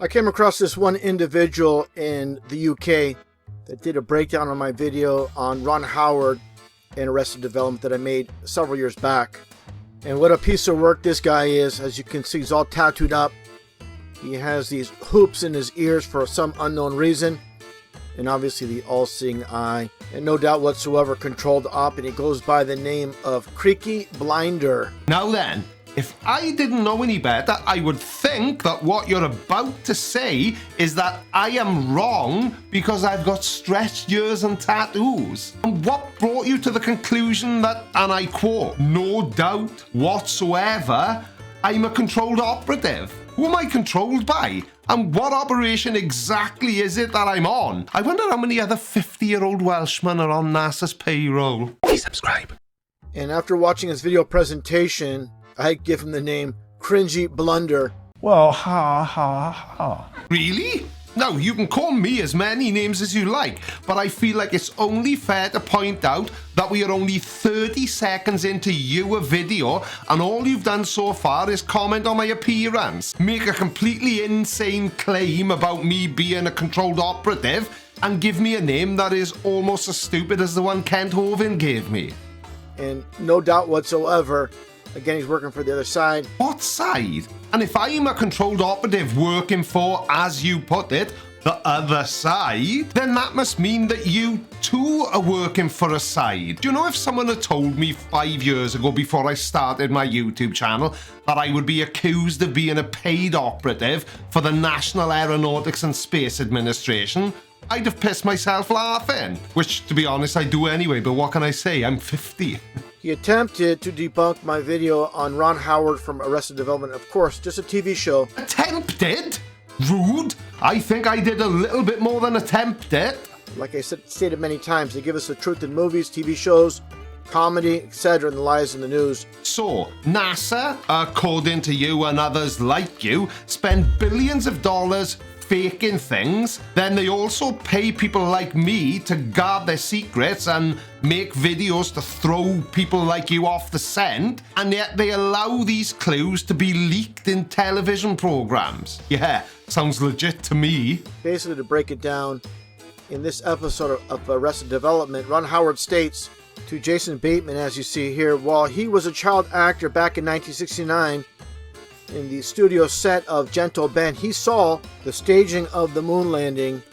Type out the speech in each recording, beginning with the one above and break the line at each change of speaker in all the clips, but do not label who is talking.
I came across this one individual in the UK that did a breakdown on my video on Ron Howard and Arrested Development that I made several years back. And what a piece of work this guy is. As you can see, he's all tattooed up. He has these hoops in his ears for some unknown reason. And obviously the all-seeing eye. And no doubt whatsoever controlled op, and he goes by the name of Creaky Blinder.
Now then, if I didn't know any better, I would think that what you're about to say is that I am wrong because I've got stretched ears and tattoos. And what brought you to the conclusion that, and I quote, no doubt whatsoever, I'm a controlled operative? Who am I controlled by? And what operation exactly is it that I'm on? I wonder how many other 50-year-old Welshmen are on NASA's payroll. Please subscribe.
And after watching his video presentation, I give him the name Cringy Blunder.
Well, ha ha ha.
Really? No, you can call me as many names as you like, but I feel like it's only fair to point out that we are only 30 seconds into your video, and all you've done so far is comment on my appearance, make a completely insane claim about me being a controlled operative, and give me a name that is almost as stupid as the one Kent Hovind gave me.
And no doubt whatsoever, again, he's working for the other side.
What side? And if I'm a controlled operative working for, as you put it, the other side, then that must mean that you too are working for a side. Do you know, if someone had told me 5 years ago before I started my YouTube channel that I would be accused of being a paid operative for the National Aeronautics and Space Administration, I'd have pissed myself laughing. Which, to be honest, I do anyway, but what can I say? I'm 50.
He attempted to debunk my video on Ron Howard from Arrested Development. Of course, just a TV show.
Attempted? Rude. I think I did a little bit more than attempt it.
Like I said, stated many times, they give us the truth in movies, TV shows, comedy, etc., and the lies in the news.
So, NASA, according to you and others like you, spend billions of dollars faking things. Then they also pay people like me to guard their secrets and make videos to throw people like you off the scent, and yet they allow these clues to be leaked in television programs. Yeah, sounds legit to me.
Basically, to break it down, in this episode of Arrested Development, Ron Howard states to Jason Bateman, as you see here, while he was a child actor back in 1969, in the studio set of Gentle Ben, he saw the staging of the moon landing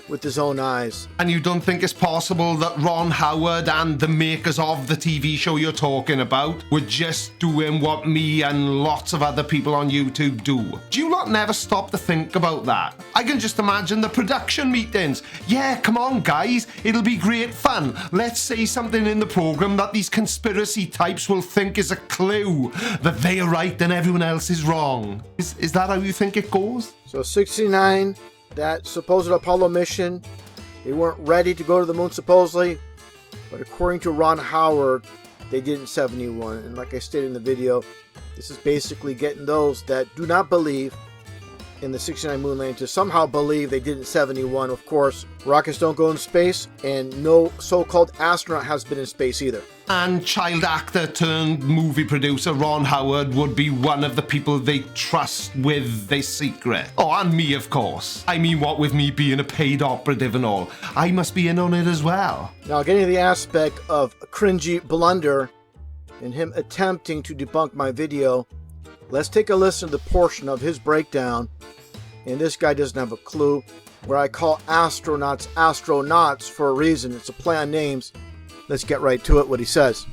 with his own eyes.
And you don't think it's possible that Ron Howard and the makers of the TV show you're talking about were just doing what me and lots of other people on YouTube do? Do you not never stop to think about that? I can just imagine the production meetings. Yeah, come on guys, it'll be great fun. Let's say something in the program that these conspiracy types will think is a clue, that they are right and everyone else is wrong. Is that how you think it goes?
So 69, that supposed Apollo mission, they weren't ready to go to the moon supposedly, but according to Ron Howard, they did in 71. And like I stated in the video, this is basically getting those that do not believe in the 69 moon landing to somehow believe they did in 71. Of course, rockets don't go in space, and no so-called astronaut has been in space either.
And child actor turned movie producer Ron Howard would be one of the people they trust with their secret. Oh, and me, of course. I mean, what with me being a paid operative and all, I must be in on it as well.
Now, getting to the aspect of Cringy Blunder and him attempting to debunk my video, let's take a listen to the portion of his breakdown. And this guy doesn't have a clue, where I call astronauts astronauts for a reason. It's a play on names. Let's get right to it, what he says.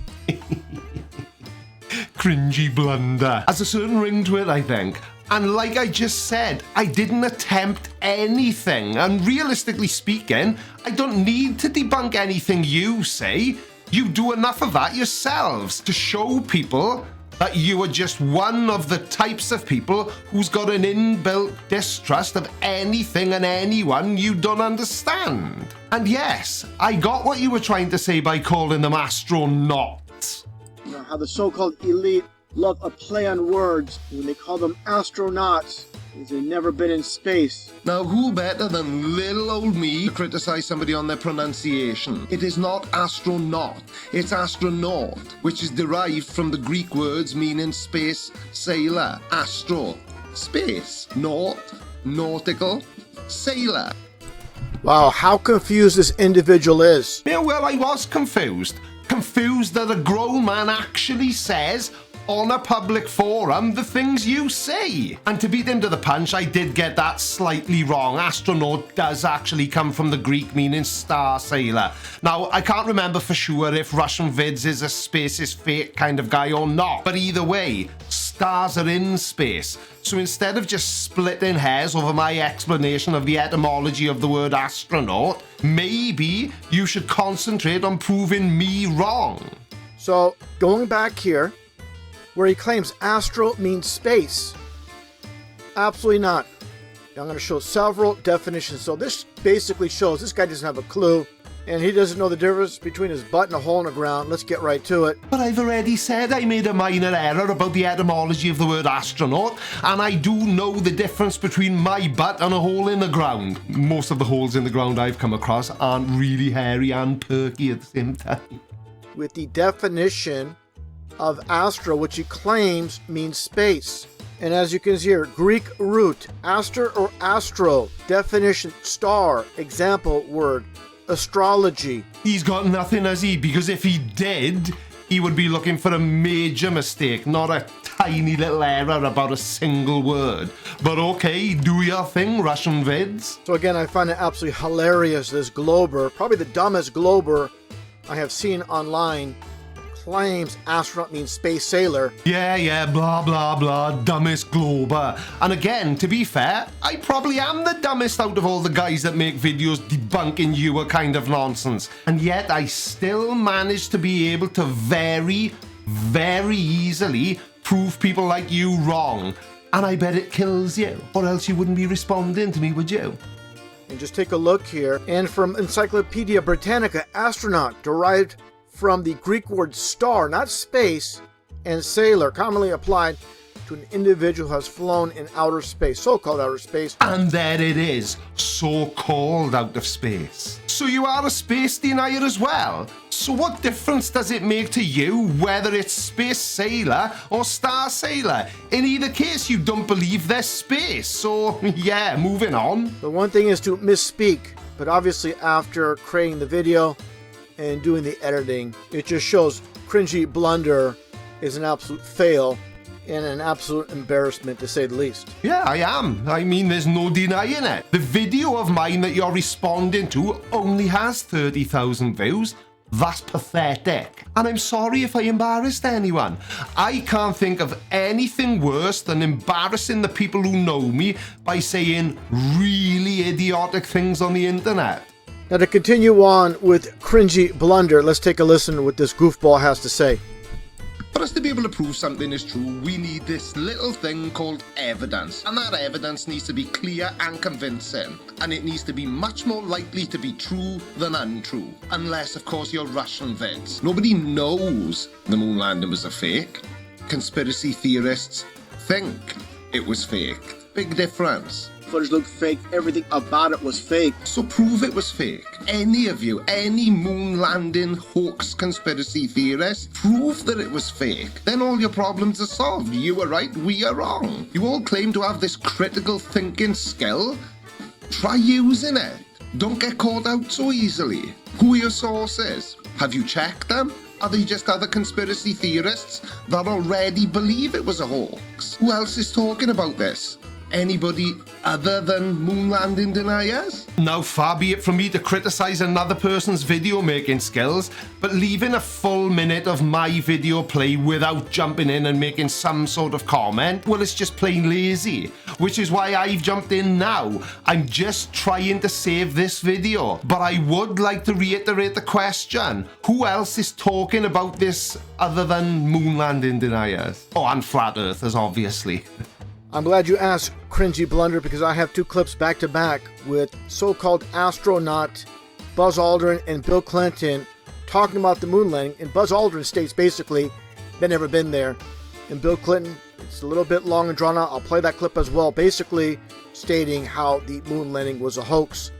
Cringy blunder. Has a certain ring to it, I think. And like I just said, I didn't attempt anything. And realistically speaking, I don't need to debunk anything you say. You do enough of that yourselves to show people that you are just one of the types of people who's got an inbuilt distrust of anything and anyone you don't understand. And yes, I got what you were trying to say by calling them astronauts.
You know how the so-called elite love a play on words when they call them astronauts, because they've never been in space.
Now, who better than little old me to criticize somebody on their pronunciation? It is not astronaut, it's astronaut, which is derived from the Greek words meaning space sailor. Astro, space, naut,
nautical, sailor.
Wow, how confused this individual is.
Yeah, well, I was confused. Confused that a grown man actually says on a public forum the things you say. And to beat him to the punch, I did get that slightly wrong. Astronaut does actually come from the Greek meaning star sailor. Now, I can't remember for sure if Russian Vids is a space is fake kind of guy or not. But either way, stars are in space. So instead of just splitting hairs over my explanation of the etymology of the word astronaut, maybe you should concentrate on proving me wrong.
So, going back here, where he claims astro means space. Absolutely not. I'm going to show several definitions. So this basically shows this guy doesn't have a clue, and he doesn't know the difference between his butt and a hole in the ground. Let's get right to it.
But I've already said I made a minor error about the etymology of the word astronaut, and I do know the difference between my butt and a hole in the ground. Most of the holes in the ground I've come across aren't really hairy and perky at the same time.
With the definition of astro, which he claims means space. And as you can see here, Greek root, aster or astro, definition star, example word, astrology.
He's got nothing, has he? Because if he did, he would be looking for a major mistake, not a tiny little error about a single word. But okay, do your thing, Russian Vids.
So again, I find it absolutely hilarious, this glober, probably the dumbest glober I have seen online, claims astronaut means space sailor.
Yeah, blah, blah, blah, dumbest glober. And again, to be fair, I probably am the dumbest out of all the guys that make videos debunking your kind of nonsense. And yet I still manage to be able to very, very easily prove people like you wrong. And I bet it kills you, or else you wouldn't be responding to me, would you?
And just take a look here. And from Encyclopedia Britannica, astronaut derived from the Greek word star, not space, and sailor, commonly applied to an individual who has flown in outer space, so-called outer space.
And there it is, so-called out of space. So you are a space denier as well? So what difference does it make to you whether it's space sailor or star sailor? In either case, you don't believe there's space, so yeah, moving on.
The one thing is to misspeak, but obviously after creating the video and doing the editing, it just shows cringy blunder is an absolute fail and an absolute embarrassment, to say the least.
Yeah, I am. I mean, there's no denying it. The video of mine that you're responding to only has 30,000 views. That's pathetic. And I'm sorry if I embarrassed anyone. I can't think of anything worse than embarrassing the people who know me by saying really idiotic things on the internet.
Now to continue on with cringy blunder, let's take a listen to what this goofball has to say.
For us to be able to prove something is true, we need this little thing called evidence. And that evidence needs to be clear and convincing. And it needs to be much more likely to be true than untrue. Unless, of course, you're Russian Vids. Nobody knows the moon landing was a fake. Conspiracy theorists think it was fake. Big difference.
Footage looked fake, everything about it was fake.
So prove it was fake. Any of you, any moon landing hoax conspiracy theorist, prove that it was fake. Then all your problems are solved. You were right, we are wrong. You all claim to have this critical thinking skill. Try using it. Don't get caught out so easily. Who are your sources? Have you checked them? Are they just other conspiracy theorists that already believe it was a hoax? Who else is talking about this? Anybody other than moon landing deniers?
Now, far be it from me to criticize another person's video making skills, but leaving a full minute of my video play without jumping in and making some sort of comment, well, it's just plain lazy. Which is why I've jumped in now. I'm just trying to save this video. But I would like to reiterate the question. Who else is talking about this other than moon landing deniers? Oh, and flat earthers, obviously.
I'm glad you asked, cringy blunder, because I have two clips back to back with so-called astronaut Buzz Aldrin and Bill Clinton talking about the moon landing. And Buzz Aldrin states basically they've never been there. And Bill Clinton, it's a little bit long and drawn out. I'll play that clip as well, basically stating how the moon landing was a hoax.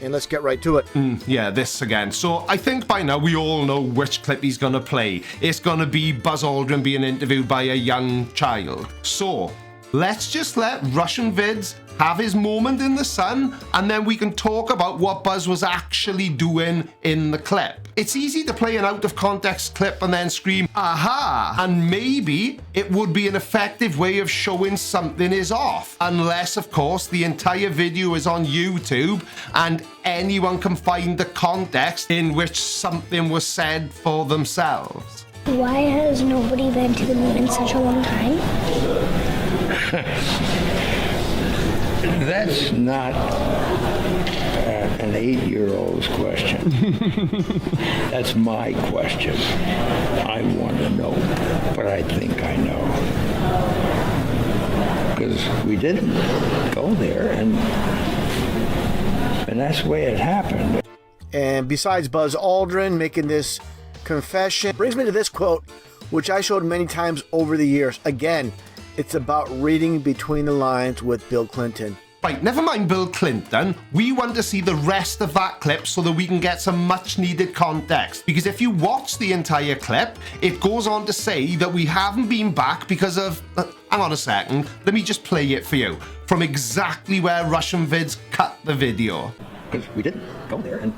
And let's get right to it.
Yeah, this again. So I think by now we all know which clip he's gonna play. It's gonna be Buzz Aldrin being interviewed by a young child. So let's just let Russian Vids have his moment in the sun, and then we can talk about what Buzz was actually doing in the clip. It's easy to play an out-of-context clip and then scream, aha, and maybe it would be an effective way of showing something is off, unless, of course, the entire video is on YouTube and anyone can find the context in which something was said for themselves.
Why has nobody been to the moon in such a long time?
That's not an 8-year-old's question. That's my question. I want to know, but I think I know. Because we didn't go there, and that's the way it happened.
And besides Buzz Aldrin making this confession, brings me to this quote, which I showed many times over the years. Again, it's about reading between the lines with Bill Clinton.
Right, never mind Bill Clinton. We want to see the rest of that clip so that we can get some much needed context. Because if you watch the entire clip, it goes on to say that we haven't been back because of... hang on a second. Let me just play it for you. From exactly where Russian Vids cut the video.
Because we didn't go there, and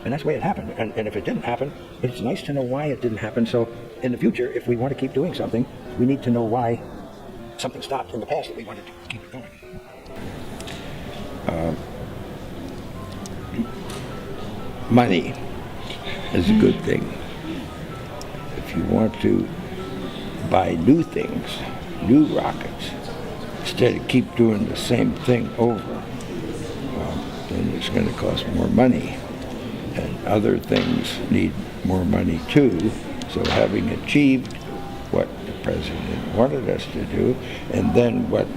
that's the way it happened. And if it didn't happen, it's nice to know why it didn't happen. So in the future, if we want to keep doing something, we need to know why something stopped in the past that we wanted to keep it going. Money is a good thing. If you want to buy new things, new rockets, instead of keep doing the same thing over, then it's going to cost more money. And other things need more money too. So having achieved what the president wanted us to do, and then what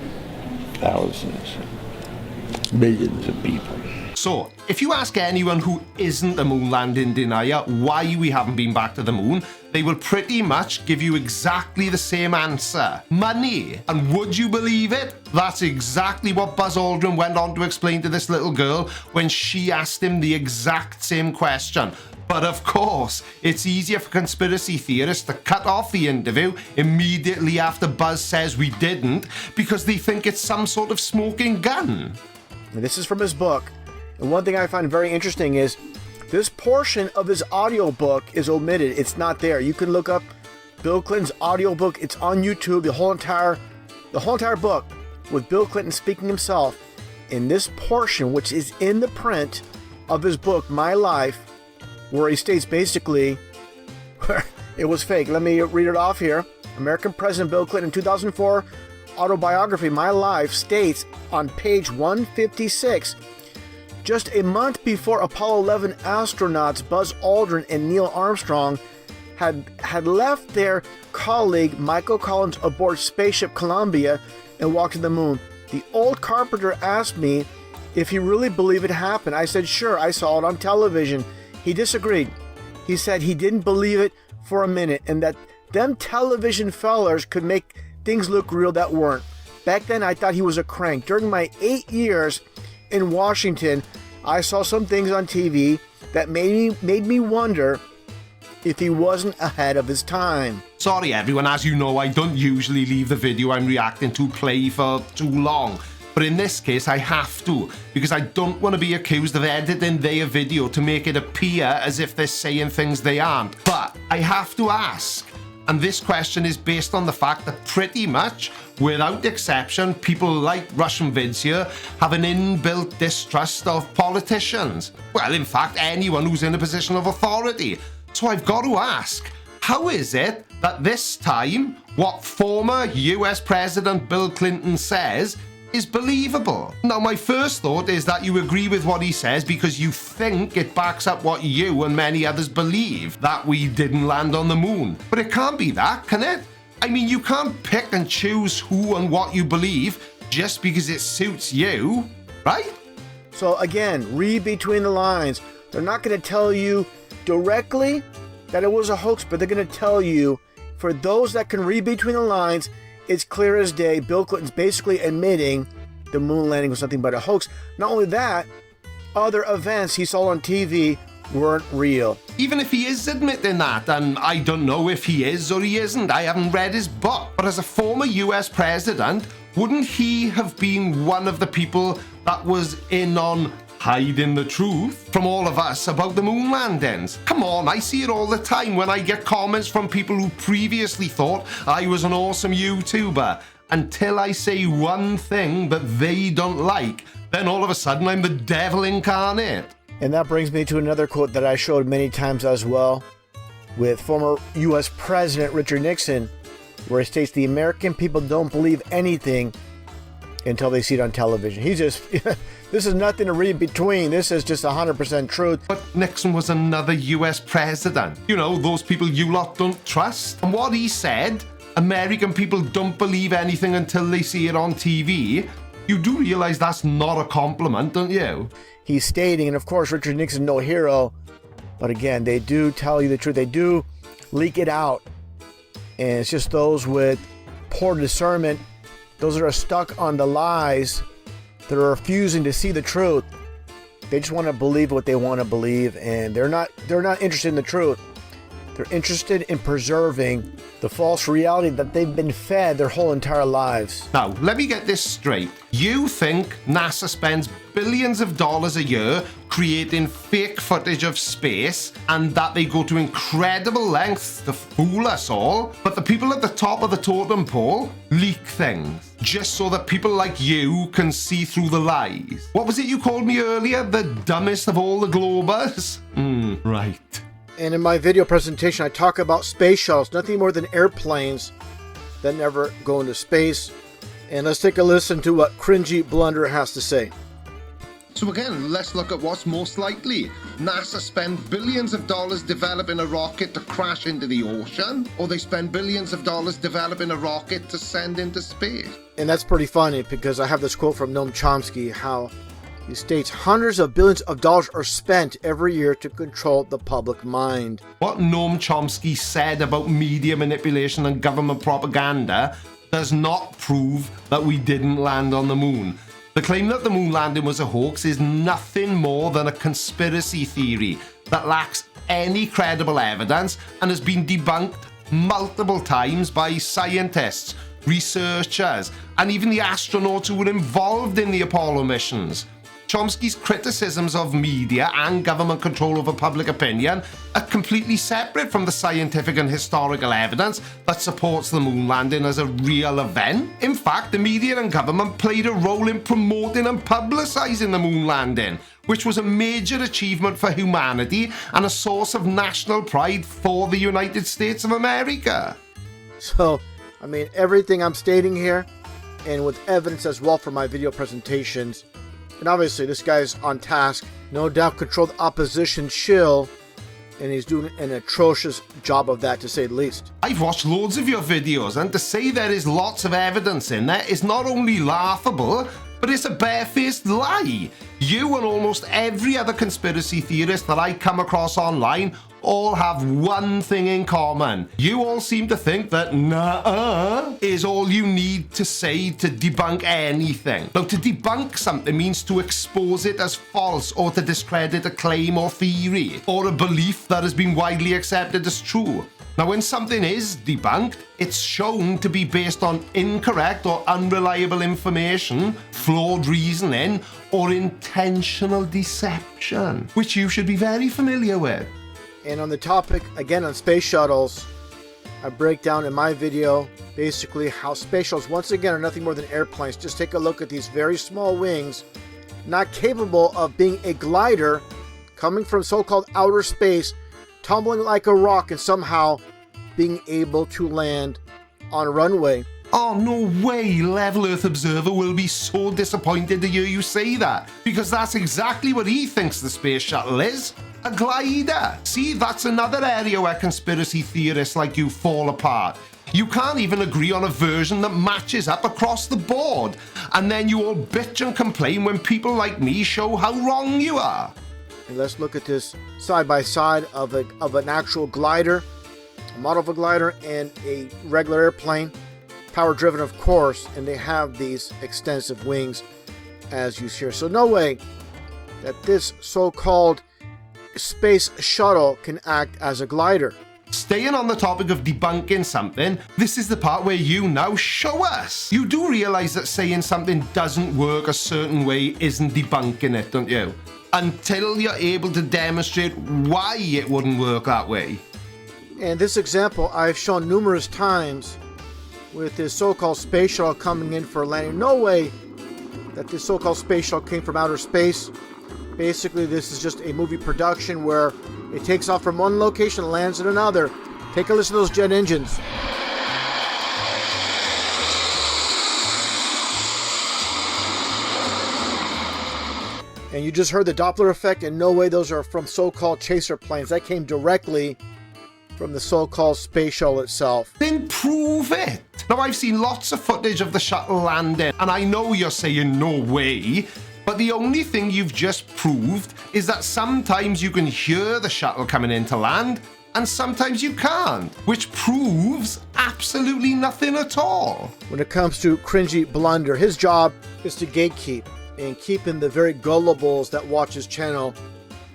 thousands, millions of people.
So, if you ask anyone who isn't a moon landing denier why we haven't been back to the moon, they will pretty much give you exactly the same answer. Money. And would you believe it? That's exactly what Buzz Aldrin went on to explain to this little girl when she asked him the exact same question. But of course, it's easier for conspiracy theorists to cut off the interview immediately after Buzz says we didn't because they think it's some sort of smoking gun.
And this is from his book. And one thing I find very interesting is this portion of his audiobook is omitted. It's not there. You can look up Bill Clinton's audiobook. It's on YouTube, the whole entire book with Bill Clinton speaking himself. In this portion, which is in the print of his book, My Life, where he states basically it was fake. Let me read it off here. American President Bill Clinton, 2004 autobiography, My Life, states on page 156, just a month before Apollo 11 astronauts Buzz Aldrin and Neil Armstrong had left their colleague Michael Collins aboard spaceship Columbia and walked to the moon, the old carpenter asked me if he really believed it happened. I said, sure, I saw it on television. He disagreed. He said he didn't believe it for a minute and that them television fellers could make things look real that weren't. Back then, I thought he was a crank. During my 8 years in Washington, I saw some things on TV that made me wonder if he wasn't ahead of his time.
Sorry everyone, as you know, I don't usually leave the video I'm reacting to play for too long. But in this case, I have to, because I don't want to be accused of editing their video to make it appear as if they're saying things they aren't. But I have to ask, and this question is based on the fact that pretty much, without exception, people like Russian Vids here have an inbuilt distrust of politicians. Well, in fact, anyone who's in a position of authority. So I've got to ask, how is it that this time, what former US President Bill Clinton says is believable? Now, my first thought is that you agree with what he says because you think it backs up what you and many others believe, that we didn't land on the moon. But it can't be that, can it? I mean, you can't pick and choose who and what you believe just because it suits you, right?
So again, read between the lines. They're not going to tell you directly that it was a hoax, but they're going to tell you, for those that can read between the lines, it's clear as day. Bill Clinton's basically admitting the moon landing was nothing but a hoax. Not only that, other events he saw on TV weren't real.
Even if he is admitting that, and I don't know if he is or he isn't, I haven't read his book, but as a former US president, wouldn't he have been one of the people that was in on hiding the truth from all of us about the moon landings? Come on, I see it all the time when I get comments from people who previously thought I was an awesome YouTuber. Until I say one thing that they don't like, then all of a sudden I'm the devil incarnate.
And that brings me to another quote that I showed many times as well, with former U.S. President Richard Nixon, where he states the American people don't believe anything until they see it on television. He just, this is nothing to read between. This is just 100% truth.
But Nixon was another US president. You know, those people you lot don't trust. And what he said, American people don't believe anything until they see it on TV, you do realize that's not a compliment, don't you?
He's stating, and of course, Richard Nixon, no hero, but again, they do tell you the truth. They do leak it out. And it's just those with poor discernment, those that are stuck on the lies, that are refusing to see the truth. They just want to believe what they want to believe, and they're not interested in the truth. They're interested in preserving the false reality that they've been fed their whole entire lives.
Now, let me get this straight. You think NASA spends billions of dollars a year creating fake footage of space and that they go to incredible lengths to fool us all, but the people at the top of the totem pole leak things just so that people like you can see through the lies. What was it you called me earlier? The dumbest of all the globers? Right.
And in my video presentation, I talk about space shuttles, nothing more than airplanes that never go into space. And let's take a listen to what Cringy Blunder has to say.
So again, let's look at what's most likely. NASA spend billions of dollars developing a rocket to crash into the ocean, or they spend billions of dollars developing a rocket to send into space.
And that's pretty funny because I have this quote from Noam Chomsky, how he states hundreds of billions of dollars are spent every year to control the public mind.
What Noam Chomsky said about media manipulation and government propaganda does not prove that we didn't land on the moon. The claim that the moon landing was a hoax is nothing more than a conspiracy theory that lacks any credible evidence and has been debunked multiple times by scientists, researchers, and even the astronauts who were involved in the Apollo missions. Chomsky's criticisms of media and government control over public opinion are completely separate from the scientific and historical evidence that supports the moon landing as a real event. In fact, the media and government played a role in promoting and publicizing the moon landing, which was a major achievement for humanity and a source of national pride for the United States of America.
So, I mean, everything I'm stating here, and with evidence as well for my video presentations, and obviously this guy's on task, no doubt controlled opposition shill, and he's doing an atrocious job of that, to say the least.
I've watched loads of your videos, and to say there is lots of evidence in there is not only laughable, but it's a barefaced lie. You and almost every other conspiracy theorist that I come across online all have one thing in common. You all seem to think that "nuh-uh" is all you need to say to debunk anything. Now, to debunk something means to expose it as false or to discredit a claim or theory or a belief that has been widely accepted as true. Now, when something is debunked, it's shown to be based on incorrect or unreliable information, flawed reasoning, or intentional deception, which you should be very familiar with.
And on the topic, again, on space shuttles, I break down in my video basically how space shuttles, once again, are nothing more than airplanes. Just take a look at these very small wings, not capable of being a glider, coming from so-called outer space, tumbling like a rock and somehow being able to land on a runway.
Oh, no way Level Earth Observer will be so disappointed to hear you say that, because that's exactly what he thinks the space shuttle is. A glider. See, that's another area where conspiracy theorists like you fall apart. You can't even agree on a version that matches up across the board, and then you all bitch and complain when people like me show how wrong you are.
And let's look at this side by side of an actual glider, a model of a glider, and a regular airplane, power driven of course, and they have these extensive wings as you see here. So no way that this so-called space shuttle can act as a glider.
staying on the topic of debunking something, this is the part where you now show us. You do realise that saying something doesn't work a certain way isn't debunking it, don't you? Until you're able to demonstrate why it wouldn't work that way.
And this example I've shown numerous times with this so-called space shuttle coming in for a landing. No way that this so-called space shuttle came from outer space. Basically, this is just a movie production where it takes off from one location and lands in another. Take a listen to those jet engines. And you just heard the Doppler effect, and no way those are from so-called chaser planes. That came directly from the so-called space shuttle itself.
Then prove it. Now, I've seen lots of footage of the shuttle landing, and I know you're saying no way, but the only thing you've just proved is that sometimes you can hear the shuttle coming in to land, and sometimes you can't, which proves absolutely nothing at all.
When it comes to Cringy Blunder, his job is to gatekeep and keeping the very gullibles that watch his channel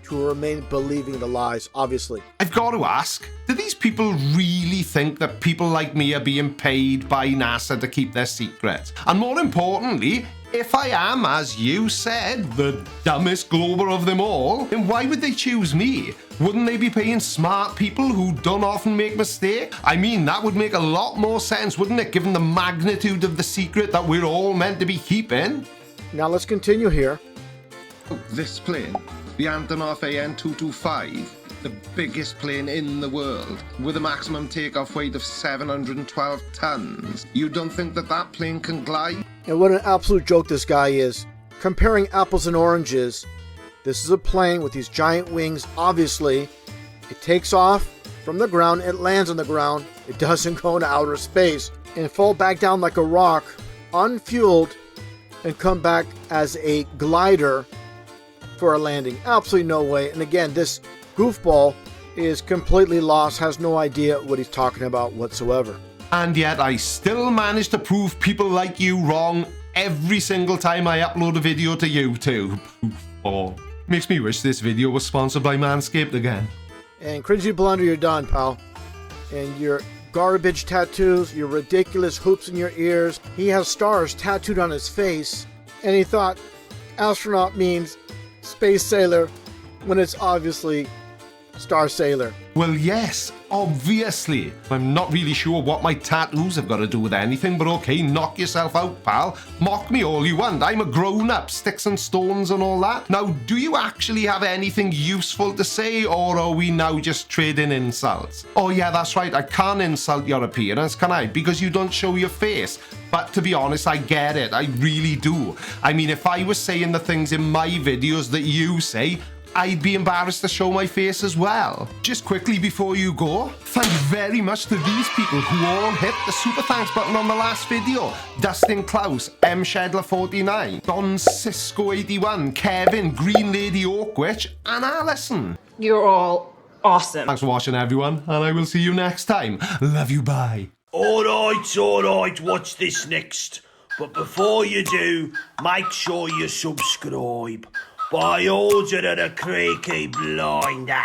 to remain believing the lies, obviously.
I've got to ask, do these people really think that people like me are being paid by NASA to keep their secrets? And more importantly, if I am, as you said, the dumbest glober of them all, then why would they choose me? Wouldn't they be paying smart people who don't often make mistakes? I mean, that would make a lot more sense, wouldn't it, given the magnitude of the secret that we're all meant to be keeping?
Now let's continue here.
This plane, the Antonov AN-225, the biggest plane in the world, with a maximum takeoff weight of 712 tons. You don't think that that plane can glide?
And what an absolute joke this guy is. Comparing apples and oranges, this is a plane with these giant wings. Obviously, it takes off from the ground, it lands on the ground, it doesn't go into outer space and fall back down like a rock, unfueled, and come back as a glider for a landing. Absolutely no way. And again, this goofball is completely lost, has no idea what he's talking about whatsoever.
And yet I still manage to prove people like you wrong every single time I upload a video to YouTube. Oh, makes me wish this video was sponsored by Manscaped again.
And Cringy Blunder, you're done, pal. And your garbage tattoos, your ridiculous hoops in your ears. He has stars tattooed on his face, and he thought astronaut means space sailor when it's obviously Star Sailor.
Well, yes, obviously. I'm not really sure what my tattoos have got to do with anything, but okay, knock yourself out, pal. Mock me all you want. I'm a grown-up, sticks and stones and all that. Now, do you actually have anything useful to say, or are we now just trading insults? Oh yeah, that's right, I can't insult your appearance, can I? Because you don't show your face. But to be honest, I get it, I really do. I mean, if I was saying the things in my videos that you say, I'd be embarrassed to show my face as well. Just quickly before you go, thank you very much to these people who all hit the super thanks button on the last video. Dustin Klaus, M Shedler 49, Don Cisco 81, Kevin, Green Lady Oakwitch, and Alison.
You're all awesome.
Thanks for watching, everyone, and I will see you next time. Love you, bye.
Alright, watch this next. But before you do, make sure you subscribe. By order of the Creaky Blinder.